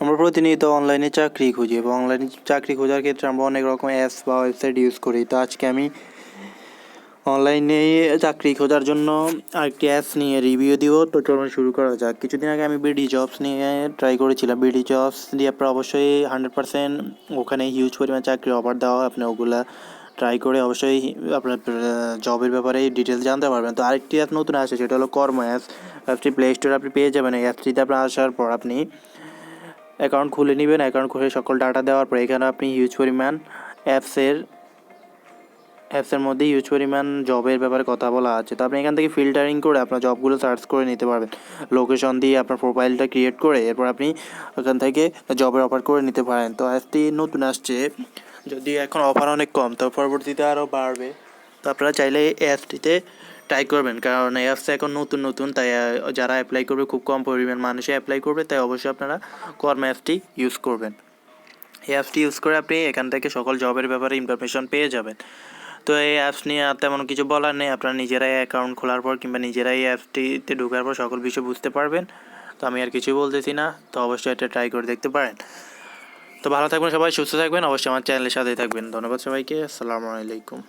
আমরা প্রতিনিয়ত অনলাইনে চাকরি খুঁজি এবং অনলাইনে চাকরি খোঁজার ক্ষেত্রে আমরা অনেক রকম অ্যাপস বা ওয়েবসাইট ইউজ করি। তো আজকে আমি অনলাইনে চাকরি খোঁজার জন্য আরেকটি অ্যাপস নিয়ে রিভিউ দিব। তো চলুন শুরু করা যাক। কিছুদিন আগে আমি বিডি জবস নিয়ে ট্রাই করেছিলাম। বিডি জবস দিয়ে আপনার অবশ্যই 100% ওখানে হিউজ পরিমাণ চাকরি অফার দেওয়া হয়। আপনি ওগুলা ট্রাই করে অবশ্যই আপনার জবের ব্যাপারে ডিটেলস জানতে পারবেন। তো আরেকটি অ্যাপ নতুন আসে, সেটা হলো কর্ম অ্যাপস। অ্যাপসটি প্লে স্টোরে আপনি পেয়ে যাবেন। এই অ্যাপসটিতে আপনার আসার পর আপনি অ্যাকাউন্ট খুলে নেবেন। অ্যাকাউন্ট খুলে সকল ডাটা দেওয়ার পর এখানে আপনি হিউজ পরিমাণ অ্যাপসের মধ্যে হিউজ পরিমাণ জবের ব্যাপারে কথা বলা আছে। তো আপনি এখান থেকে ফিল্টারিং করে আপনার জবগুলো সার্চ করে নিতে পারবেন। লোকেশন দিয়ে আপনার প্রোফাইলটা ক্রিয়েট করে এরপর আপনি ওখান থেকে জবের অফার করে নিতে পারেন। তো অ্যাপটি নতুন আসছে, যদি এখন অফার অনেক কম, তো পরবর্তীতে আরও বাড়বে। তো আপনারা চাইলে এই অ্যাপটিতে ট্রাই করবেন, কারণ এই অ্যাপসটা এখন নতুন, তাই যারা অ্যাপ্লাই করবে খুব কম পরিমাণ মানুষই অ্যাপ্লাই করবে, তাই অবশ্যই আপনারা কর্ম অ্যাপসটি ইউজ করবেন। এই অ্যাপসটি ইউজ করে আপনি এখান থেকে সকল জবের ব্যাপারে ইনফরমেশন পেয়ে যাবেন। তো এই অ্যাপস নিয়ে আর তেমন কিছু বলার নেই। আপনারা নিজেরাই অ্যাকাউন্ট খোলার পর কিংবা নিজেরাই অ্যাপসটিতে ঢোকার পর সকল বিষয় বুঝতে পারবেন। তো আমি আর কিছুই বলতেছি না, তো অবশ্যই এটা ট্রাই করে দেখতে পারেন। তো ভালো থাকবেন সবাই, সুস্থ থাকবেন, অবশ্যই আমার চ্যানেলের সাথেই থাকবেন। ধন্যবাদ সবাইকে। আসসালামু আলাইকুম।